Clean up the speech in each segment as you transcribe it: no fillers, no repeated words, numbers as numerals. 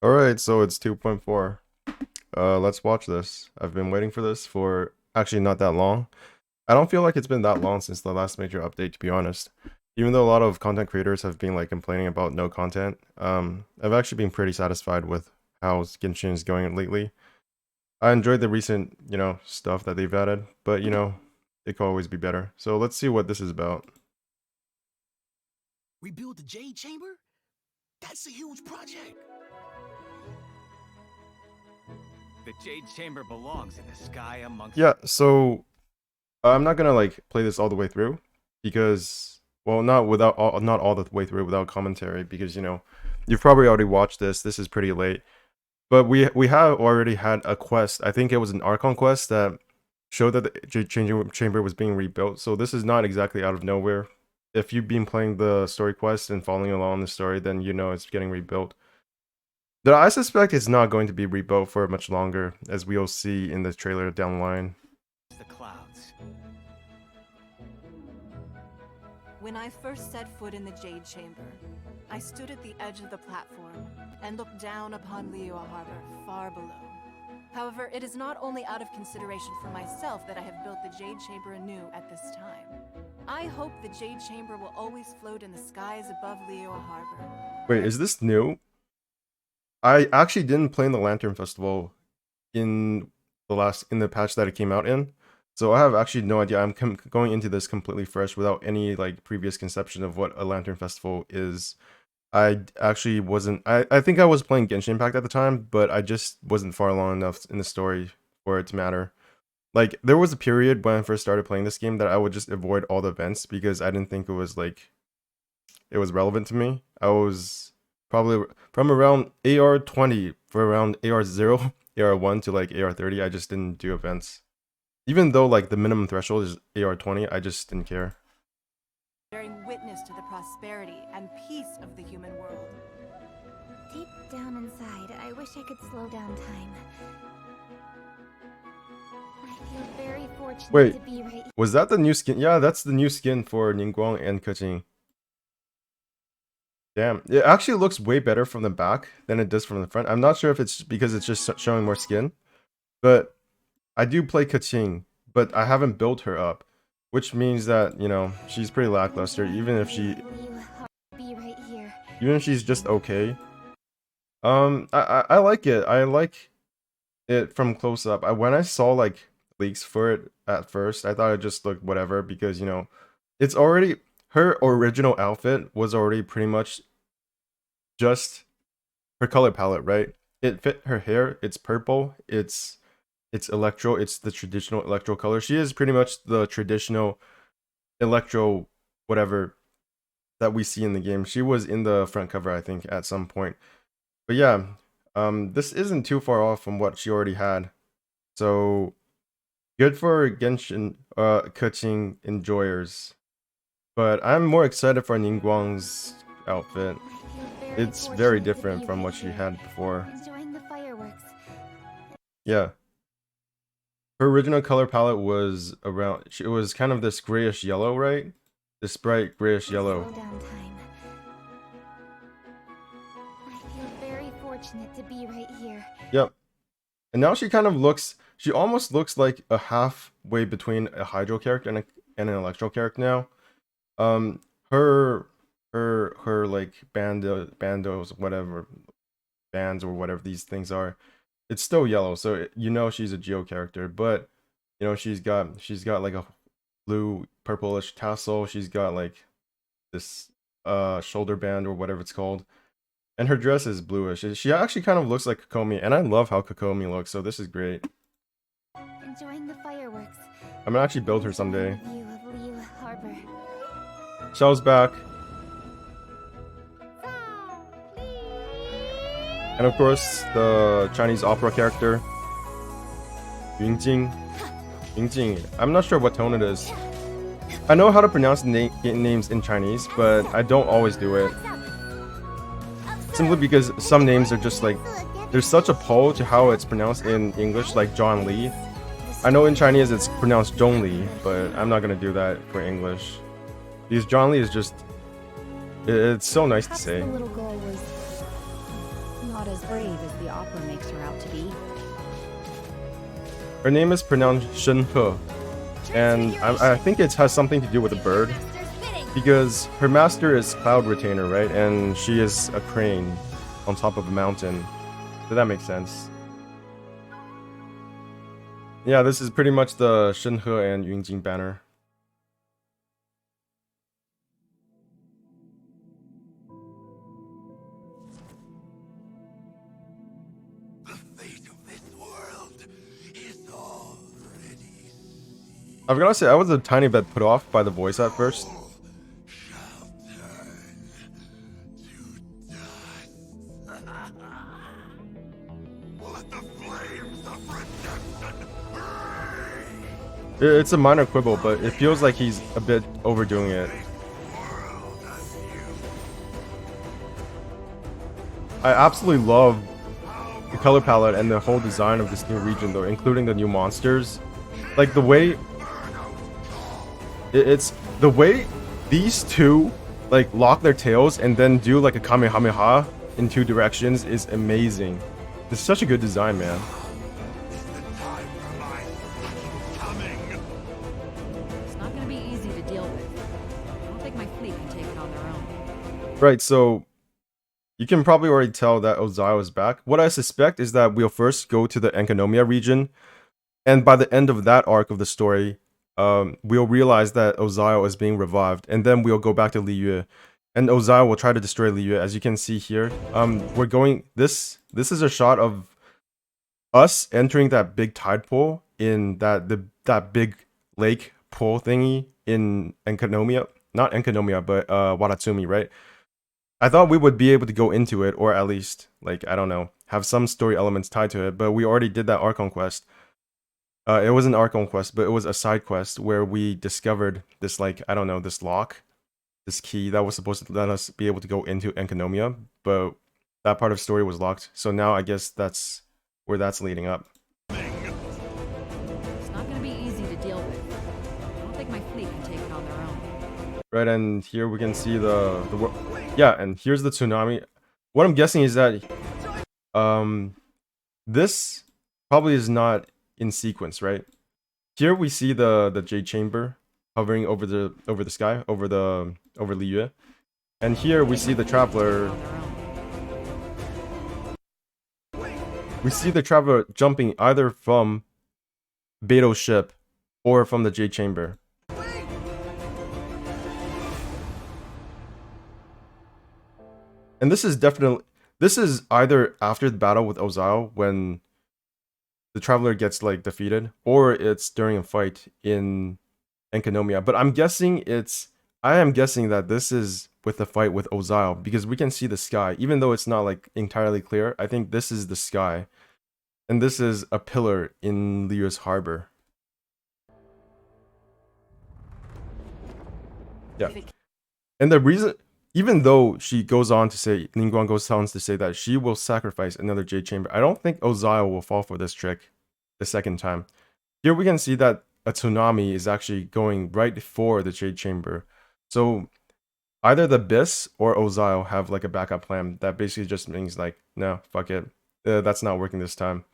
Alright, so it's 2.4. Let's watch this. I've been waiting for this for actually not that long. I don't feel like it's been that long since the last major update, to be honest. Even though a lot of content creators have been like complaining about no content, I've actually been pretty satisfied with how Genshin is going lately. I enjoyed the recent, stuff that they've added, but it could always be better. So let's see what this is about. Rebuild the Jade Chamber? That's a huge project. The Jade Chamber belongs in the sky amongst... Yeah, so I'm not gonna like play this all the way through because, well, not all the way through without commentary because you've probably already watched this. This is pretty late, but we have already had a quest. I think it was an Archon quest that showed that the Jade Chamber was being rebuilt. So this is not exactly out of nowhere. If you've been playing the story quest and following along the story, then it's getting rebuilt. Though I suspect it's not going to be rebuilt for much longer, as we'll see in the trailer down the line. the clouds. When I first set foot in the Jade Chamber, I stood at the edge of the platform and looked down upon Liyue Harbor far below. However, it is not only out of consideration for myself that I have built the Jade Chamber anew at this time. I hope the Jade Chamber will always float in the skies above Liyue Harbor. Wait, is this new? I actually didn't play in the Lantern Festival in the patch that it came out in, so I have actually no idea. I'm going into this completely fresh without any like previous conception of what a Lantern Festival is. I actually wasn't. I think I was playing Genshin Impact at the time, but I just wasn't far along enough in the story for it to matter. Like there was a period when I first started playing this game that I would just avoid all the events because I didn't think it was relevant to me. I was probably from around AR 20 for around AR 0, AR 1 to like AR 30. I just didn't do events. Even though like the minimum threshold is AR 20, I just didn't care. Bearing witness to the prosperity and peace of the human world. Deep down inside, I wish I could slow down time. I feel very fortunate Wait, to be right. was that the new skin? Yeah, that's the new skin for Ningguang and Keqing. Damn, it actually looks way better from the back than it does from the front. I'm not sure if it's because it's just showing more skin, but I do play Keqing, but I haven't built her up, which means that, she's pretty lackluster, even if Be right here. she's just okay. I like it. I like it from close up. When I saw like leaks for it at first, I thought it just looked whatever because, it's already her original outfit was already pretty much just her color palette, right? It fit her hair. It's purple. It's electro. It's the traditional electro color. She is pretty much the traditional electro whatever that we see in the game. She was in the front cover, I think, at some point. But yeah, this isn't too far off from what she already had. So good for Genshin Keqing enjoyers. But I'm more excited for Ningguang's outfit. It's very different from what she had before. Enjoying the fireworks. Yeah. Her original color palette was it was kind of this grayish yellow, right? This bright grayish yellow. Slow down time. I feel very fortunate to be right here. Yep. And now she almost looks like a halfway between a Hydro character and an Electro character now. Her like bandos, whatever bands or whatever these things are, it's still yellow, so she's a Geo character, but she's got like a blue purplish tassel. She's got like this shoulder band or whatever it's called, and her dress is bluish. She actually kind of looks like Kokomi, and I love how Kokomi looks, so this is great. Enjoying the fireworks. I'm gonna actually build her someday. View of Liyue Harbor. Xiao's back. And of course, the Chinese opera character, Yunjing. I'm not sure what tone it is. I know how to pronounce names in Chinese, but I don't always do it. Simply because some names are just like, there's such a pull to how it's pronounced in English, like John Lee. I know in Chinese it's pronounced Zhong Li, but I'm not gonna do that for English. Because John Lee is just, it's so nice to say. The little girl was not not as brave as the opera makes her out to be. Her name is pronounced Shenhe, and I think it has something to do with a bird, because her master is Cloud Retainer, right? And she is a crane on top of a mountain. So that makes sense. Yeah, this is pretty much the Shenhe and Yunjing banner. The fate of this world is already I've gotta say, I was a tiny bit put off by the voice at first. shall turn to dust. Let the flames of redemption burn. It's a minor quibble, but it feels like he's a bit overdoing it. World as you I absolutely love the color palette and the whole design of this new region, though, including the new monsters. Like the way it's the way these two like lock their tails and then do like a kamehameha in two directions is amazing. It's such a good design, man. the time for my coming. It's not going to be easy to deal with. I don't think my fleet can take it on their own. Right, so you can probably already tell that Ozio is back. What I suspect is that we'll first go to the Enkanomiya region, and by the end of that arc of the story, we'll realize that Ozio is being revived, and then we'll go back to Liyue, and Ozio will try to destroy Liyue. As you can see here, we're going. This is a shot of us entering that big tide pool in that big lake pool thingy in Enkanomiya, not Enkanomiya, but Watatsumi, right? I thought we would be able to go into it, or at least, like, I don't know, have some story elements tied to it, but we already did that Archon quest. It wasn't an Archon quest, but it was a side quest where we discovered this, like, I don't know, this lock, this key that was supposed to let us be able to go into Enkanomiya, but that part of the story was locked. So now I guess that's where that's leading up. It's not going to be easy to deal with. I don't think my fleet can take it on their own. Right, and here we can see yeah, and here's the tsunami. What I'm guessing is that this probably is not in sequence, right? Here we see the Jade Chamber hovering over the sky, over Liyue. And here we see the Traveler. We see the Traveler jumping either from Beto's ship or from the Jade Chamber. And this is either after the battle with Ozio when the Traveler gets like defeated, or it's during a fight in Enkanomiya. But I am guessing that this is with the fight with Ozio, because we can see the sky, even though it's not like entirely clear. I think this is the sky, and this is a pillar in Liyue's harbor. Yeah, and the reason, even though she goes on to say, Ningguang goes on to say that she will sacrifice another Jade Chamber, I don't think Ozio will fall for this trick the second time. Here we can see that a tsunami is actually going right for the Jade Chamber. So either the Abyss or Ozio have like a backup plan that basically just means like, no, fuck it. That's not working this time.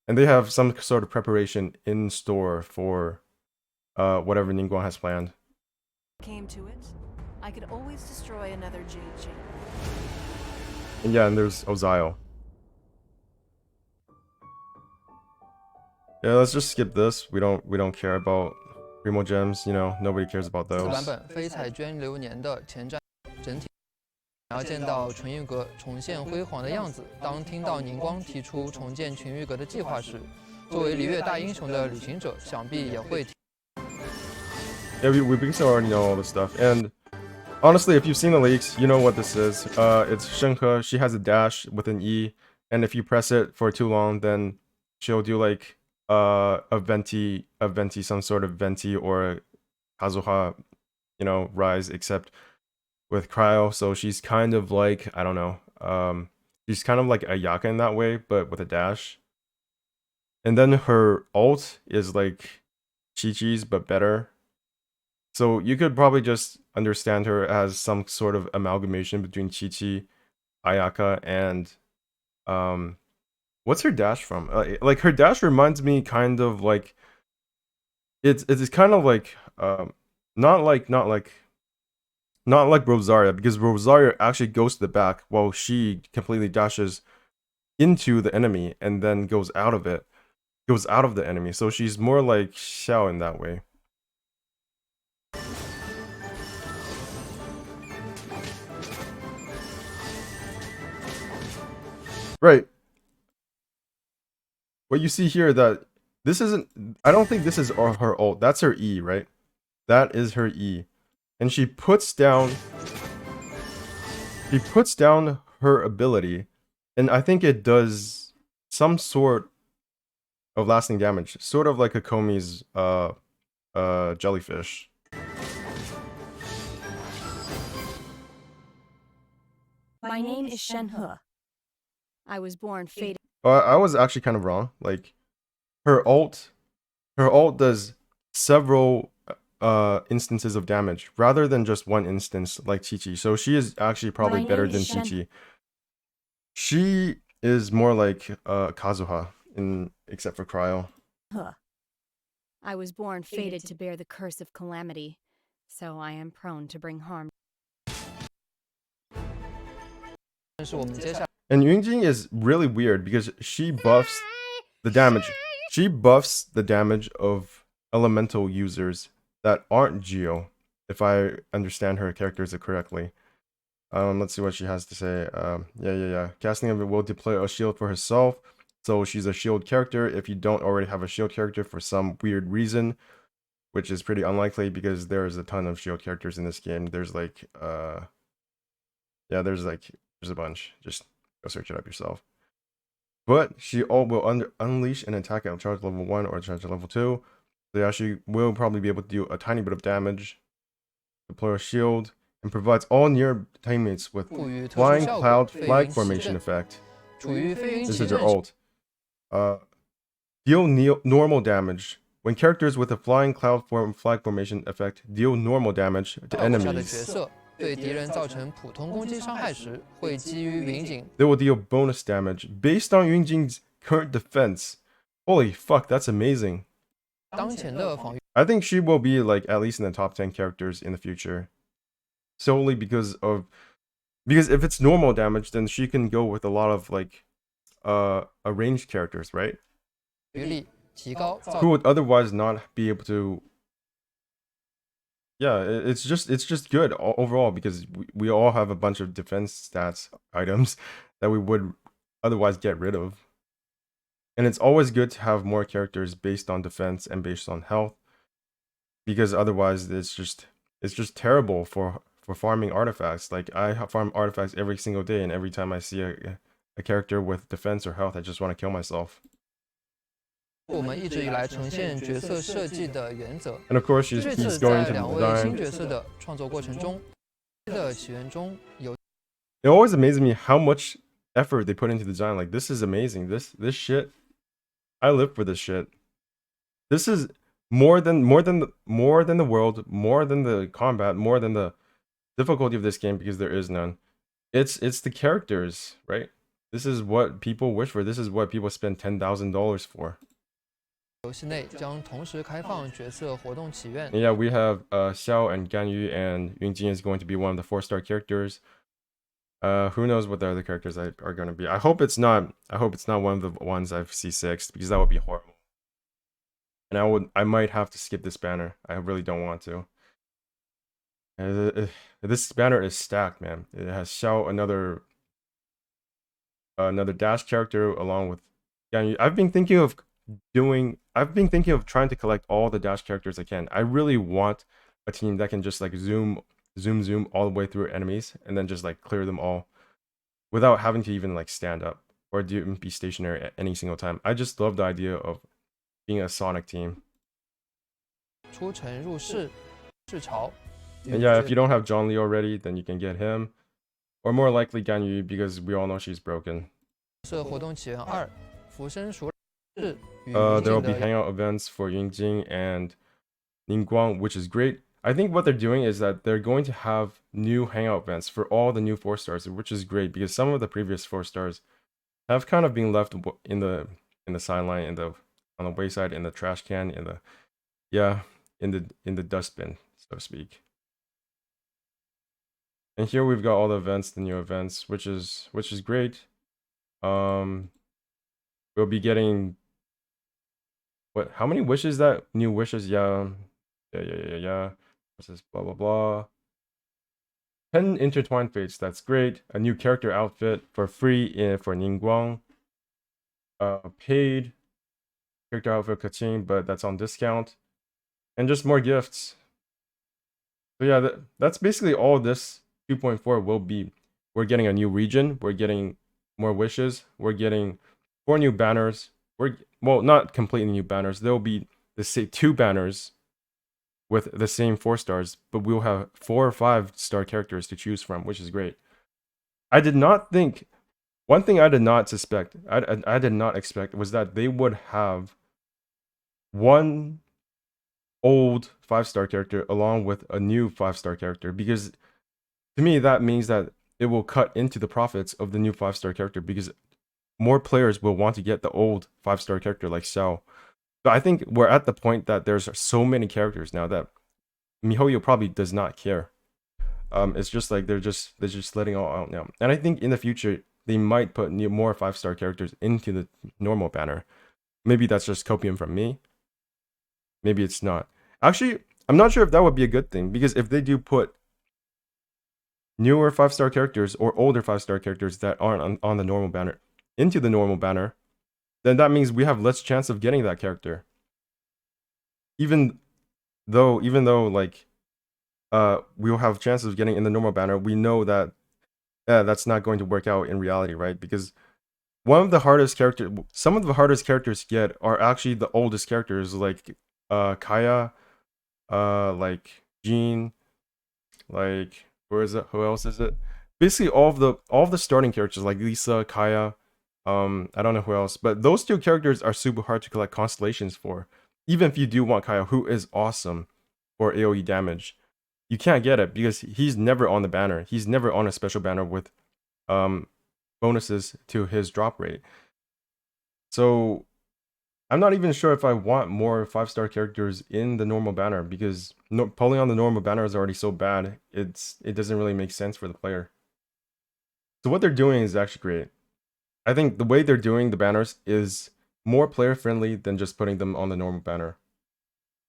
And they have some sort of preparation in store for whatever Ningguang has planned. Came to it, I could always destroy another Jade Chamber. And yeah, and there's Ozio. Yeah, let's just skip this. We don't care about Primo Gems, you know, nobody cares about 此版 those. 本非彩娟流年的前传整体。想要见到纯欲阁重现辉煌的样子，当听到宁光提出重建纯欲阁的计划时，作为璃月大英雄的旅行者，想必也会。Yeah, we basically already know all this stuff. And honestly, if you've seen the leaks, you know what this is. It's Shenhe. She has a dash with an E, and if you press it for too long, then she'll do like a venti, some sort of venti or a Kazuha, you know, rise, except with cryo. So she's kind of like, I don't know, she's kind of like Ayaka in that way, but with a dash. And then her ult is like Chi-Chi's, but better. So you could probably just understand her as some sort of amalgamation between Chi-Chi, Ayaka, and What's her dash from? Like her dash reminds me kind of like it's kind of like not like not like Rosaria, because Rosaria actually goes to the back while she completely dashes into the enemy and then goes out of it, goes out of the enemy. So she's more like Xiao in that way. Right. What you see here, that this isn't, I don't think this is her ult. That's her E, right? That is her E. And she puts down her ability, and I think it does some sort of lasting damage, sort of like a Komi's jellyfish. My name is Shenhe. I was born fated. I was actually kind of wrong. Like her ult does several instances of damage rather than just one instance like Chi-Chi. So she is actually probably better than Chi-Chi. She is more like Kazuha except for Cryo. I was born fated to bear the curse of calamity, so I am prone to bring harm. And Yunjing is really weird because she buffs the damage. She buffs the damage of elemental users that aren't Geo, if I understand her characters correctly. Let's see what she has to say. Yeah. Casting of it will deploy a shield for herself. So she's a shield character if you don't already have a shield character for some weird reason, which is pretty unlikely because there's a ton of shield characters in this game. There's like, there's a bunch. Just go search it up yourself. But she will unleash an attack at charge level 1 or charge level 2. So yeah, she will probably be able to do a tiny bit of damage, deploy a shield, and provides all near teammates with flying cloud flag formation effect. This is her ult. Deal normal damage. When characters with a flying cloud flag formation effect deal normal damage to enemies, they will deal bonus damage based on Yunjing's current defense. Holy fuck, that's amazing. I think she will be like at least in the top 10 characters in the future. Solely because if it's normal damage, then she can go with a lot of like ranged characters, right? Who would otherwise not be able to. Yeah, it's just good overall because we all have a bunch of defense stats items that we would otherwise get rid of. And it's always good to have more characters based on defense and based on health, because otherwise it's just terrible for farming artifacts. Like I farm artifacts every single day, and every time I see a character with defense or health, I just want to kill myself. And of course, he's going to design. It always amazes me how much effort they put into design. Like, this is amazing. This shit, I live for this shit. This is more than the world, more than the combat, more than the difficulty of this game, because there is none. It's the characters, right? This is what people wish for. This is what people spend $10,000 for. Yeah, we have Xiao and Ganyu, and Yunjin is going to be one of the 4-star characters. Who knows what the other characters are going to be. I hope it's not one of the ones I've C6'd, because that would be horrible. And I might have to skip this banner. I really don't want to. This banner is stacked, man. It has Xiao, another dash character, along with Ganyu. I've been thinking of trying to collect all the dash characters I can. I really want a team that can just like zoom all the way through enemies and then just like clear them all without having to even like stand up or be stationary at any single time. I just love the idea of being a Sonic team. And yeah, if you don't have Zhongli already, then you can get him, or more likely Ganyu, because we all know she's broken. There will be hangout events for Yunjing and Ningguang, which is great. I think what they're doing is that they're going to have new hangout events for all the new 4-stars, which is great, because some of the previous 4-stars have kind of been left in the sideline, on the wayside, in the trash can, in the dustbin, so to speak. And here we've got all the events, the new events, which is great. We'll be getting what? How many wishes? That new wishes? Yeah. Versus blah blah blah. 10 intertwined fates. That's great. A new character outfit for free for Ningguang. Paid character outfit Kaching, but that's on discount. And just more gifts. So yeah, that's basically all this 2.4 will be. We're getting a new region. We're getting more wishes. We're getting 4 new banners. Well, not completely new banners. There'll be the say 2 banners with the same 4 stars, but we'll have 4 or 5 star characters to choose from, which is great. I did not think. One thing I did not suspect, I did not expect, was that they would have one old 5-star character along with a new 5-star character, because to me that means that it will cut into the profits of the new 5-star character, because more players will want to get the old 5-star character like Xiao. But I think we're at the point that there's so many characters now that MiHoYo probably does not care. It's just like they're just letting all out now. And I think in the future they might put more 5-star characters into the normal banner. Maybe that's just copium from me. Maybe it's not. Actually, I'm not sure if that would be a good thing, because if they do put newer 5-star characters or older 5-star characters that aren't on the normal banner into the normal banner, then that means we have less chance of getting that character. Even though like we'll have chances of getting in the normal banner, we know that that's not going to work out in reality, right? Because some of the hardest characters to get are actually the oldest characters, like Kaya, like Jean, like who else is it? Basically all of the starting characters like Lisa, Kaya, I don't know who else, but those 2 characters are super hard to collect constellations for. Even if you do want Kaya, who is awesome for AoE damage, you can't get it because he's never on the banner. He's never on a special banner with bonuses to his drop rate. So I'm not even sure if I want more 5-star characters in the normal banner, because pulling on the normal banner is already so bad. It doesn't really make sense for the player. So what they're doing is actually great. I think the way they're doing the banners is more player friendly than just putting them on the normal banner.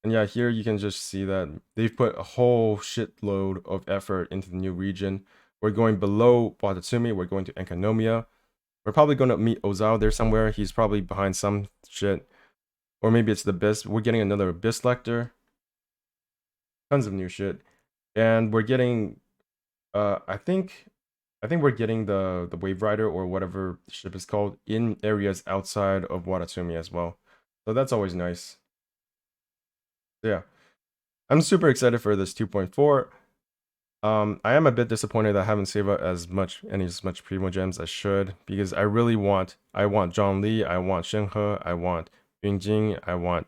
And yeah, here you can just see that they've put a whole shitload of effort into the new region. We're going below Watatsumi. We're going to Enkanomiya. We're probably going to meet Ozao there somewhere. He's probably behind some shit. Or maybe it's the Abyss. We're getting another Abyss Lector. Tons of new shit. And we're getting... I think we're getting the Wave Rider, or whatever the ship is called, in areas outside of Watatsumi as well. So that's always nice. So yeah, I'm super excited for this 2.4. I am a bit disappointed that I haven't saved up as much Primo Gems as I should, because I want Zhongli, I want Shenhe, I want Yunjing, I want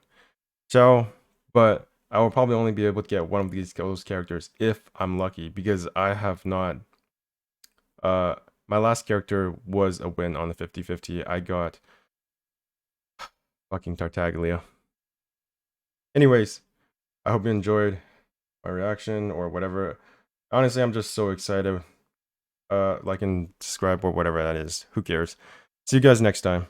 Xiao, but I will probably only be able to get one of those characters if I'm lucky, because I have not... my last character was a win on the 50-50. I got fucking Tartaglia. Anyways, I hope you enjoyed my reaction or whatever. Honestly, I'm just so excited. Like and subscribe or whatever that is. Who cares? See you guys next time.